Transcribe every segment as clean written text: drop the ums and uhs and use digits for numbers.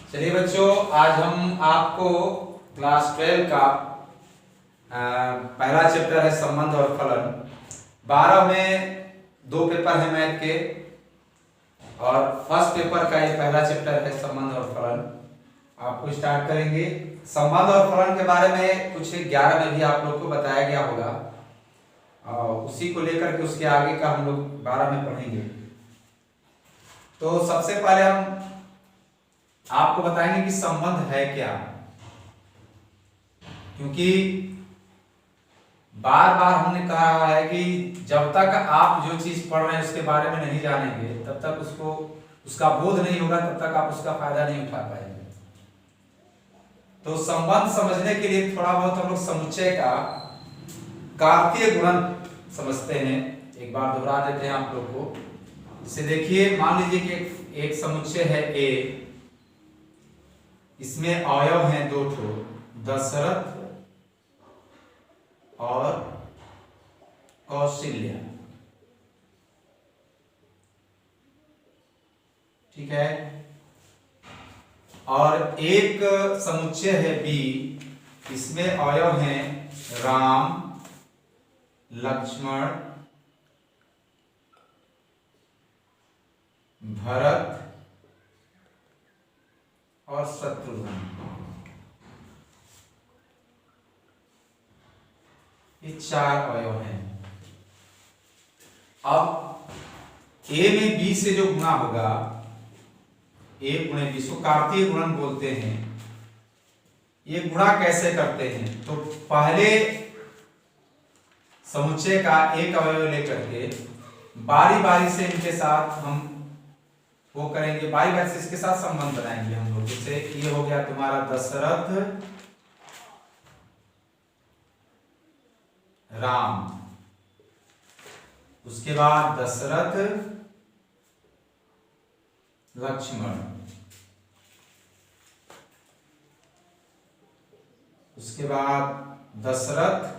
चलिए बच्चों, आज हम आपको क्लास 12 का पहला चैप्टर है संबंध और फलन। 12 में 2 पेपर है मैथ के और फर्स्ट पेपर का ये पहला चैप्टर है संबंध और फलन। आपको स्टार्ट करेंगे। संबंध और फलन के बारे में कुछ 11 में भी आप लोग को बताया गया होगा, उसी को लेकर के उसके आगे का हम लोग 12 में पढ़ेंगे। तो सबसे पहले हम आपको बताएंगे कि संबंध है क्या, क्योंकि बार बार हमने कहा है कि जब तक आप जो चीज पढ़ रहे हैं उसके बारे में नहीं जानेंगे तब तक उसका बोध नहीं होगा, तब तक आप उसका फायदा नहीं उठा पाएंगे। तो संबंध समझने के लिए थोड़ा बहुत हम लोग समुच्चय का कार्तीय गुणन समझते हैं। एक बार दोहरा देते हैं आप लोग को। इसे देखिए, मान लीजिए कि एक समुच्चय है ए, इसमें अवयव हैं 2 ठो, दशरथ और कौशल्या। ठीक है। और एक समुच्चय है बी, इसमें अवयव हैं राम, लक्ष्मण, भरत और शत्रुघ्न। ये 4 अवयव हैं। अब ए में बी से जो गुणा होगा, ए गुणे बी, इसको कार्तीय गुणन बोलते हैं। ये गुणा कैसे करते हैं? तो पहले समुच्चय का एक अवयव लेकर के बारी बारी से इनके साथ हम वो करेंगे, बारी बारी से इसके साथ संबंध बनाएंगे हम लोग। जैसे ये हो गया तुम्हारा दशरथ राम, उसके बाद दशरथ लक्ष्मण, उसके बाद दशरथ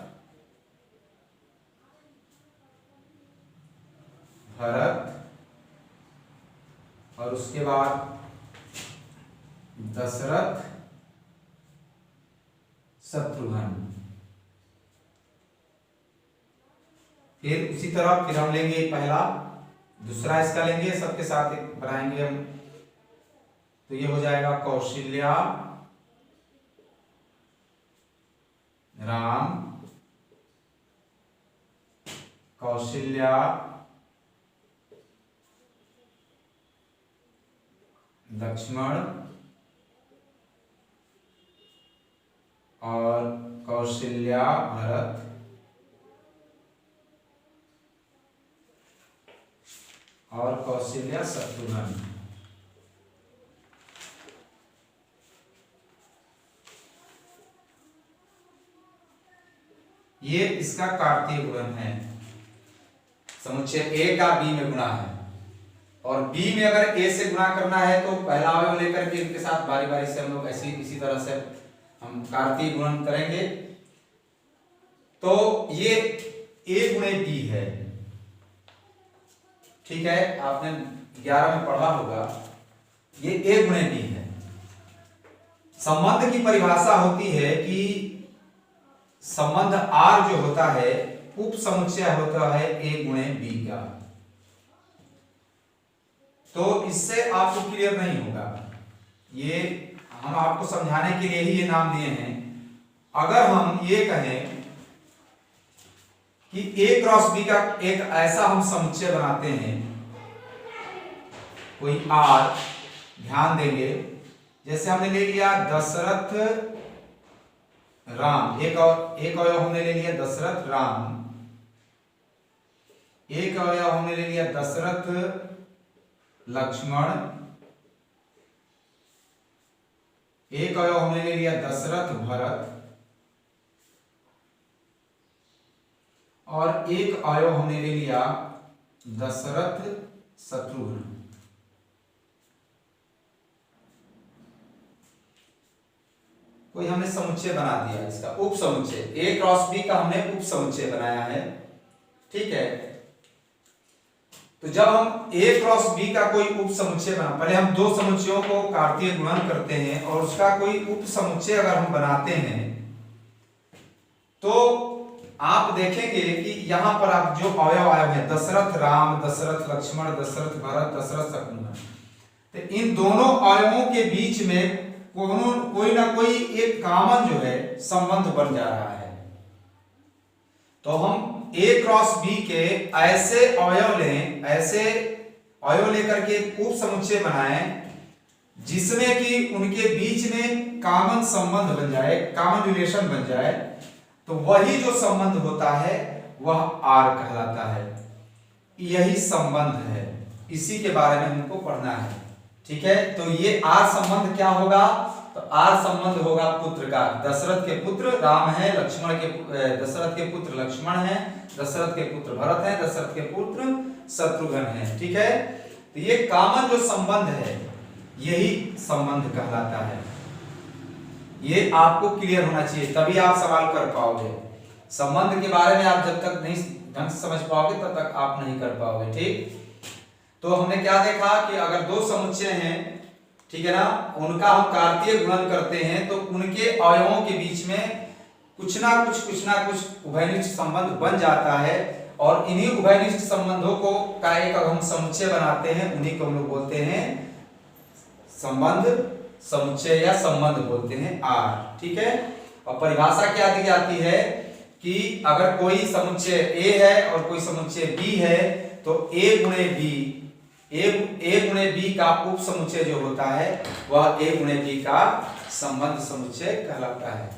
भरत और उसके बाद दशरथ शत्रुघ्न। फिर उसी तरह फिर हम लेंगे पहला, दूसरा इसका लेंगे, सबके साथ एक बनाएंगे हम। तो ये हो जाएगा कौशल्या राम, कौशल्या लक्ष्मण और कौशल्या भरत और कौशल्या शत्रुघ्न। ये इसका कार्तीय गुणन है। समुच्चय ए का बी में गुणा है, और बी में अगर ए से गुणा करना है तो पहला अवयव लेकर के इनके साथ बारी बारी से हम लोग इसी तरह से हम कार्तीय गुणन करेंगे। तो ये ए गुणे बी है। ठीक है, आपने 11 में पढ़ा होगा, ये ए गुणे बी है। संबंध की परिभाषा होती है कि संबंध आर जो होता है उप समुच्चय होता है ए गुणे बी का। तो इससे आपको क्लियर नहीं होगा, ये हम आपको समझाने के लिए ही ये नाम दिए हैं। अगर हम ये कहें कि ए क्रॉस बी का एक ऐसा हम समुच्चय बनाते हैं, कोई आर, ध्यान देंगे, जैसे हमने ले लिया दशरथ राम, एक अवयव हमने ले लिया दशरथ राम, एक अवयव हमने ले लिया दशरथ लक्ष्मण, एक अवयव हमने ले लिया दशरथ भरत और एक अवयव हमने ले लिया दशरथ शत्रुघ्न। कोई हमने समुच्चय बना दिया, इसका उप समुच्चय ए क्रॉस बी का हमने उप समुच्चय बनाया है। ठीक है। तो जब हम A क्रॉस B का कोई उप समुच्चय बना, पहले हम दो समुच्चयों को कार्तीय गुणन करते हैं और उसका कोई उप समुच्चय अगर हम बनाते हैं तो आप देखेंगे कि यहाँ पर आप जो अवयव आए हैं दशरथ राम, दशरथ लक्ष्मण, दशरथ भरत, दशरथ शत्रुघ्न, तो इन दोनों अवयवों के बीच में कोई ना कोई एक कॉमन जो है संबंध बन जा रहा है। तो हम A क्रॉस B के ऐसे अवयव लें, ऐसे अवयव लेकर के एक उप समुच्चय बनाएं जिसमें कि उनके बीच में कॉमन संबंध बन जाए, कॉमन रिलेशन बन जाए, तो वही जो संबंध होता है वह R कहलाता है। यही संबंध है, इसी के बारे में हमको पढ़ना है। ठीक है, तो ये R संबंध क्या होगा? तो R संबंध होगा पुत्र का। दशरथ के पुत्र राम है, दशरथ के पुत्र लक्ष्मण है, दशरथ के पुत्र भरत है, दशरथ के पुत्र शत्रुघ्न है। ठीक है, तो ये कॉमन जो संबंध है यही संबंध कहलाता है। ये आपको क्लियर होना चाहिए, तभी आप सवाल कर पाओगे। संबंध के बारे में आप जब तक नहीं ढंग से समझ पाओगे तब तक आप नहीं कर पाओगे। ठीक, तो हमने क्या देखा कि अगर दो समुच्चय हैं, ठीक है ना, उनका हम कार्तीय गुणन करते हैं तो उनके अवयवों के बीच में कुछ ना कुछ उभयनिष्ठ संबंध बन जाता है और इन्हीं उभयनिष्ठ संबंधों को का एक हम समुच्चय बनाते हैं, उन्हीं को हम लोग बोलते हैं संबंध समुच्चय या संबंध बोलते हैं R। ठीक है, और परिभाषा क्या दी जाती है कि अगर कोई समुच्चय A है और कोई समुच्चय B है तो A गुणे B का उप समुच्चय जो होता है वह A गुणे B का संबंध समुच्चय कहलाता है।